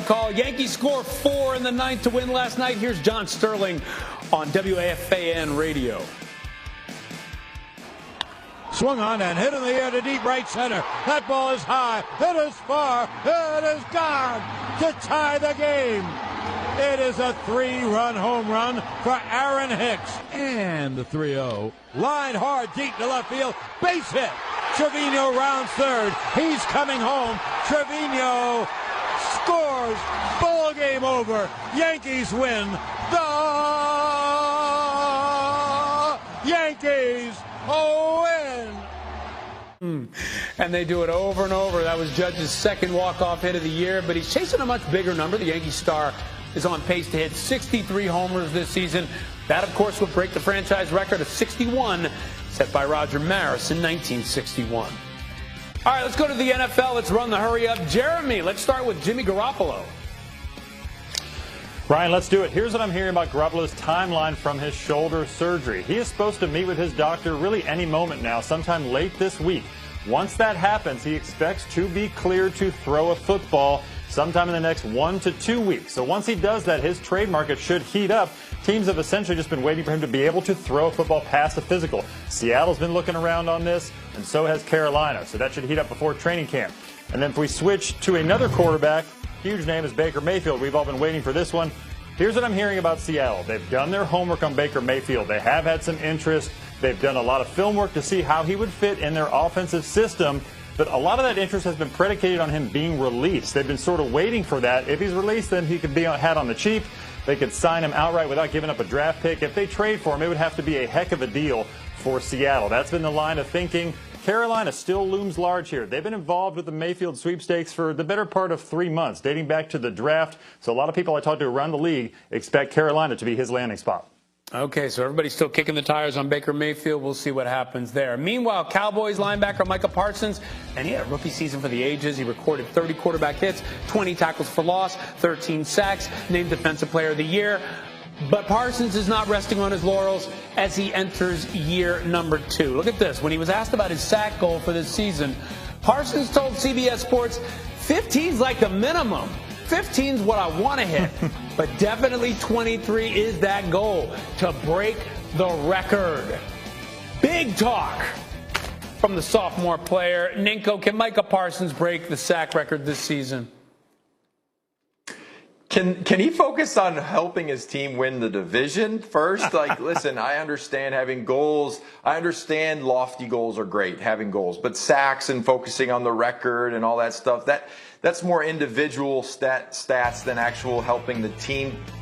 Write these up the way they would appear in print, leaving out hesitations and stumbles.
call. Yankees score 4 in the ninth to win last night. Here's John Sterling on WAFAN radio. Swung on and hit in the air to deep right center. That ball is high. It is far. It is gone to tie the game. It is a 3-run home run for Aaron Hicks. And the 3-0. Line hard deep to left field. Base hit. Trevino rounds third. He's coming home. Trevino scores. Ball game over. Yankees win. The Yankees win. And they do it over and over. That was Judge's second walk-off hit of the year, but he's chasing a much bigger number. The Yankee star is on pace to hit 63 homers this season. That, of course, would break the franchise record of 61 set by Roger Maris in 1961. All right, let's go to the NFL. Let's run the hurry up. Jeremy, let's start with Jimmy Garoppolo. Ryan, let's do it. Here's what I'm hearing about Garoppolo's timeline from his shoulder surgery. He is supposed to meet with his doctor really any moment now, sometime late this week. Once that happens, he expects to be cleared to throw a football sometime in the next 1 to 2 weeks. So once he does that, his trade market should heat up. Teams have essentially just been waiting for him to be able to throw a football past the physical. Seattle's been looking around on this, and so has Carolina. So that should heat up before training camp. And then if we switch to another quarterback, huge name is Baker Mayfield. We've all been waiting for this one. Here's what I'm hearing about Seattle. They've done their homework on Baker Mayfield. They have had some interest. They've done a lot of film work to see how he would fit in their offensive system. But a lot of that interest has been predicated on him being released. They've been sort of waiting for that. If he's released, then he could be had on the cheap. They could sign him outright without giving up a draft pick. If they trade for him, it would have to be a heck of a deal for Seattle. That's been the line of thinking. Carolina still looms large here. They've been involved with the Mayfield sweepstakes for the better part of 3 months, dating back to the draft. So a lot of people I talk to around the league expect Carolina to be his landing spot. Okay, so everybody's still kicking the tires on Baker Mayfield. We'll see what happens there. Meanwhile, Cowboys linebacker Micah Parsons, and he had a rookie season for the ages. He recorded 30 quarterback hits, 20 tackles for loss, 13 sacks, named Defensive Player of the Year. But Parsons is not resting on his laurels as he enters year number 2. Look at this. When he was asked about his sack goal for this season, Parsons told CBS Sports, 15's like the minimum. 15's what I want to hit, but definitely 23 is that goal to break the record. Big talk from the sophomore player. Ninko, can Micah Parsons break the sack record this season? Can he focus on helping his team win the division first? Like, listen, I understand having goals. I understand lofty goals are great, having goals. But sacks and focusing on the record and all that stuff, that's more individual stats than actual helping the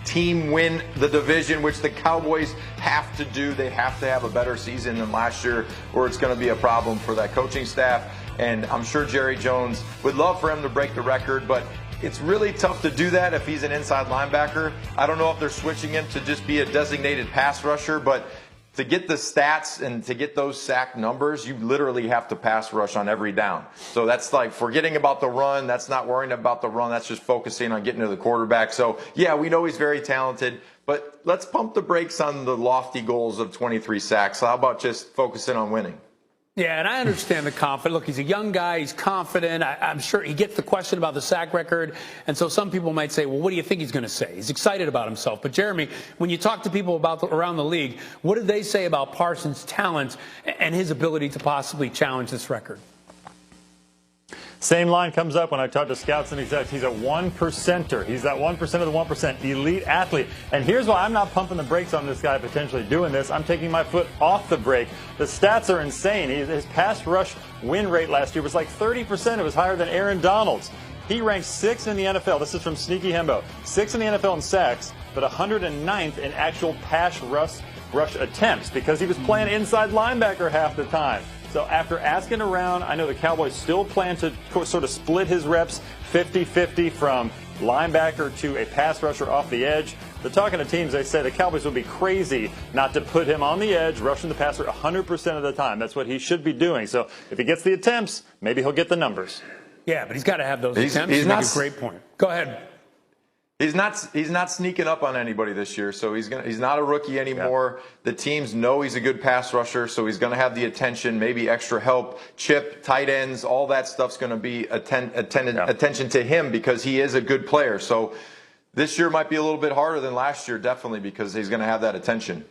team win the division, which the Cowboys have to do. They have to have a better season than last year, or it's going to be a problem for that coaching staff. And I'm sure Jerry Jones would love for him to break the record, but it's really tough to do that if he's an inside linebacker. I don't know if they're switching him to just be a designated pass rusher, but to get the stats and to get those sack numbers, you literally have to pass rush on every down. So that's like forgetting about the run. That's not worrying about the run. That's just focusing on getting to the quarterback. So, yeah, we know he's very talented, but let's pump the brakes on the lofty goals of 23 sacks. How about just focusing on winning? Yeah, and I understand the confidence. Look, he's a young guy. He's confident. I'm sure he gets the question about the sack record. And so some people might say, well, what do you think he's going to say? He's excited about himself. But, Jeremy, when you talk to people around the league, what do they say about Parsons' talent and his ability to possibly challenge this record? Same line comes up when I talk to scouts and execs. He's a 1%er. He's that 1% of the 1%, elite athlete. And here's why I'm not pumping the brakes on this guy potentially doing this. I'm taking my foot off the brake. The stats are insane. His pass rush win rate last year was like 30%. It was higher than Aaron Donald's. He ranks 6th in the NFL. This is from Sneaky Hembo. 6th in the NFL in sacks, but 109th in actual pass rush attempts because he was playing inside linebacker half the time. So after asking around, I know the Cowboys still plan to sort of split his reps 50-50 from linebacker to a pass rusher off the edge. But talking to teams, they say the Cowboys would be crazy not to put him on the edge, rushing the passer 100% of the time. That's what he should be doing. So if he gets the attempts, maybe he'll get the numbers. Yeah, but he's got to have those attempts. He's not a great point. Go ahead. He's not sneaking up on anybody this year, so he's not a rookie anymore. Yeah. The teams know he's a good pass rusher, so he's going to have the attention, maybe extra help, chip, tight ends, all that stuff's going to be attention to him because he is a good player. So this year might be a little bit harder than last year, definitely, because he's going to have that attention.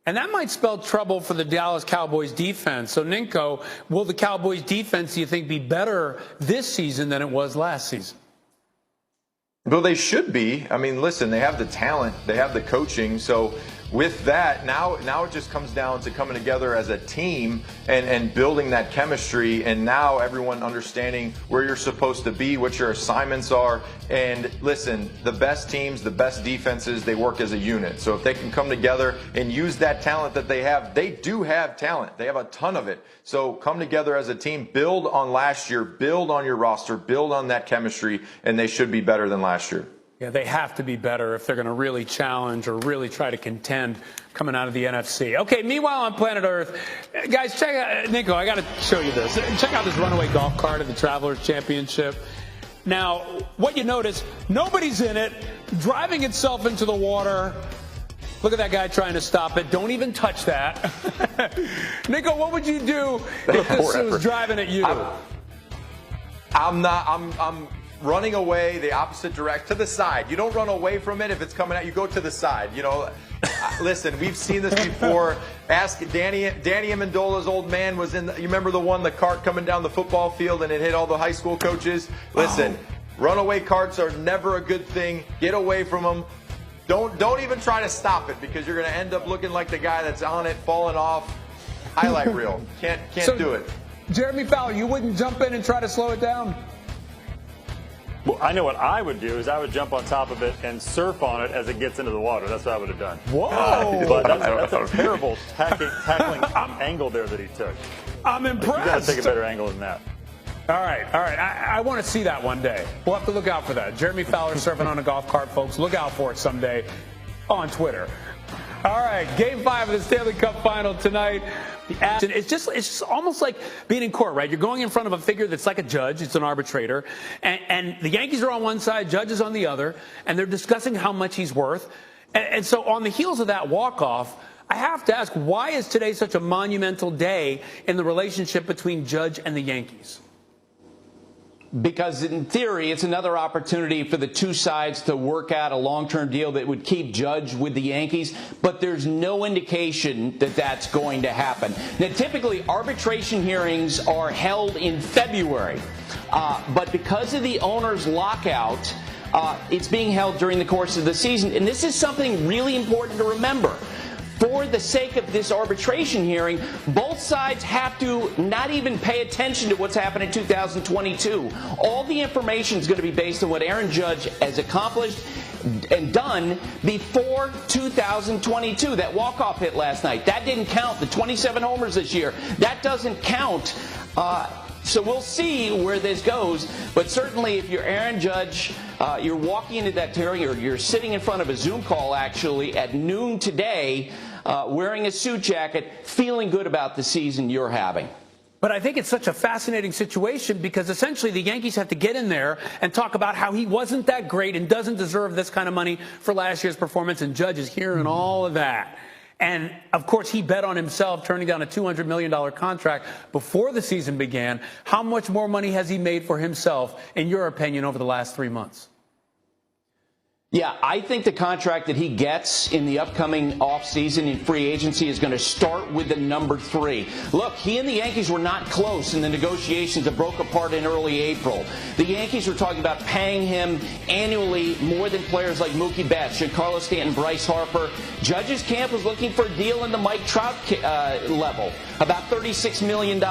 And that might spell trouble for the Dallas Cowboys defense. So, Ninko, will the Cowboys defense, do you think, be better this season than it was last season? Well, they should be. I mean, listen, they have the talent, they have the coaching. So with that, now it just comes down to coming together as a team and building that chemistry, and now everyone understanding where you're supposed to be, what your assignments are. And listen, the best teams, the best defenses, they work as a unit. So if they can come together and use that talent that they do have talent. They have a ton of it. So come together as a team, build on last year, build on your roster, build on that chemistry, and they should be better than last year. Yeah, they have to be better if they're going to really challenge or really try to contend coming out of the NFC. Okay, meanwhile on planet Earth, guys, check out, Nico, I got to show you this. Check out this runaway golf cart at the Travelers Championship. Now, what you notice, nobody's in it, driving itself into the water. Look at that guy trying to stop it. Don't even touch that. Nico, what would you do if this was driving at you? I'm running away the opposite direction, to the side. You don't run away from it if it's coming at you. Go to the side. You know, listen, we've seen this before. Ask Danny Amendola's old man was in. You remember the cart coming down the football field and it hit all the high school coaches. Listen, runaway carts are never a good thing. Get away from them. Don't even try to stop it because you're going to end up looking like the guy that's on it, falling off. Highlight reel. Can't do it. Jeremy Fowler, you wouldn't jump in and try to slow it down? Well, I know what I would do is I would jump on top of it and surf on it as it gets into the water. That's what I would have done. Whoa! But that's a terrible tackling angle there that he took. I'm impressed. You got to take a better angle than that. All right. I want to see that one day. We'll have to look out for that. Jeremy Fowler surfing on a golf cart, folks. Look out for it someday on Twitter. All right, Game 5 of the Stanley Cup Final tonight. It's just almost like being in court, right? You're going in front of a figure that's like a judge. It's an arbitrator. And the Yankees are on one side, Judge is on the other, and they're discussing how much he's worth. And so on the heels of that walk-off, I have to ask, why is today such a monumental day in the relationship between Judge and the Yankees? Because in theory, it's another opportunity for the two sides to work out a long-term deal that would keep Judge with the Yankees, but there's no indication that that's going to happen. Now, typically, arbitration hearings are held in February, but because of the owner's lockout, it's being held during the course of the season, and this is something really important to remember. For the sake of this arbitration hearing, both sides have to not even pay attention to what's happened in 2022. All the information is going to be based on what Aaron Judge has accomplished and done before 2022. That walk-off hit last night, that didn't count. The 27 homers this year, that doesn't count. So we'll see where this goes. But certainly if you're Aaron Judge, you're walking into that hearing, or you're sitting in front of a Zoom call actually at noon today, wearing a suit jacket, feeling good about the season you're having. But I think it's such a fascinating situation because essentially the Yankees have to get in there and talk about how he wasn't that great and doesn't deserve this kind of money for last year's performance, and Judge is hearing all of that. And, of course, he bet on himself turning down a $200 million contract before the season began. How much more money has he made for himself, in your opinion, over the last 3 months? Yeah, I think the contract that he gets in the upcoming offseason in free agency is going to start with the number 3. Look, he and the Yankees were not close in the negotiations that broke apart in early April. The Yankees were talking about paying him annually more than players like Mookie Betts, Giancarlo Stanton, Bryce Harper. Judge's camp was looking for a deal in the Mike Trout level, about $36 million.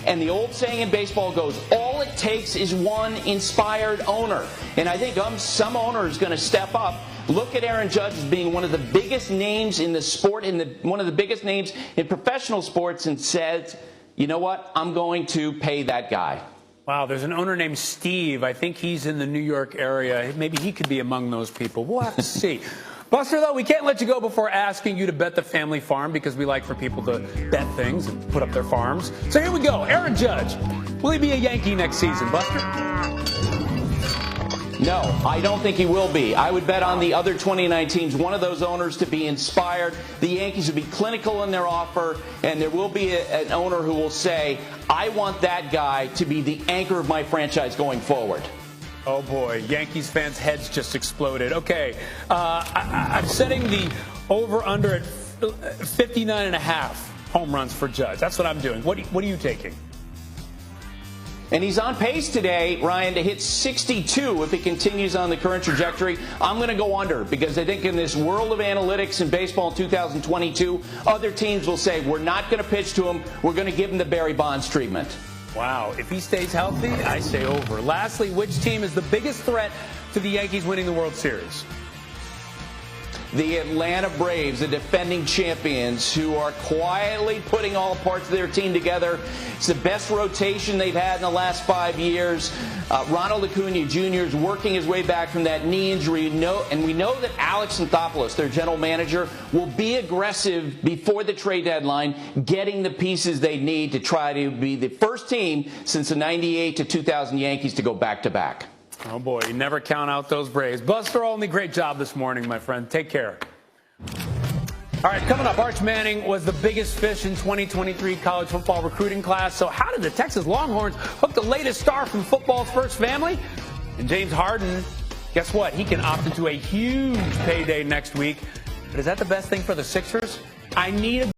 And the old saying in baseball goes, all it takes is one inspired owner. And I think some owner is going to step up. Look at Aaron Judge as being one of the biggest names in the sport, one of the biggest names in professional sports, and said, you know what, I'm going to pay that guy. Wow, there's an owner named Steve. I think he's in the New York area. Maybe he could be among those people. We'll have to see. Buster, though, we can't let you go before asking you to bet the family farm, because we like for people to bet things and put up their farms. So here we go. Aaron Judge. Will he be a Yankee next season, Buster? No, I don't think he will be. I would bet on the other 29 teams, one of those owners to be inspired. The Yankees will be clinical in their offer, and there will be an owner who will say, I want that guy to be the anchor of my franchise going forward. Oh, boy. Yankees fans' heads just exploded. Okay, I'm setting the over-under at 59.5 home runs for Judge. That's what I'm doing. What are you taking? And he's on pace today, Ryan, to hit 62 if he continues on the current trajectory. I'm going to go under because I think in this world of analytics in baseball in 2022, other teams will say, we're not going to pitch to him. We're going to give him the Barry Bonds treatment. Wow. If he stays healthy, I say over. Lastly, which team is the biggest threat to the Yankees winning the World Series? The Atlanta Braves, the defending champions, who are quietly putting all parts of their team together. It's the best rotation they've had in the last 5 years. Ronald Acuna Jr. is working his way back from that knee injury. And we know that Alex Anthopoulos, their general manager, will be aggressive before the trade deadline, getting the pieces they need to try to be the first team since the 98 to 2000 Yankees to go back-to-back. Oh, boy, you never count out those Braves. Buster Olney, great job this morning, my friend. Take care. All right, coming up, Arch Manning was the biggest fish in 2023 college football recruiting class. So how did the Texas Longhorns hook the latest star from football's first family? And James Harden, guess what? He can opt into a huge payday next week. But is that the best thing for the Sixers? I need a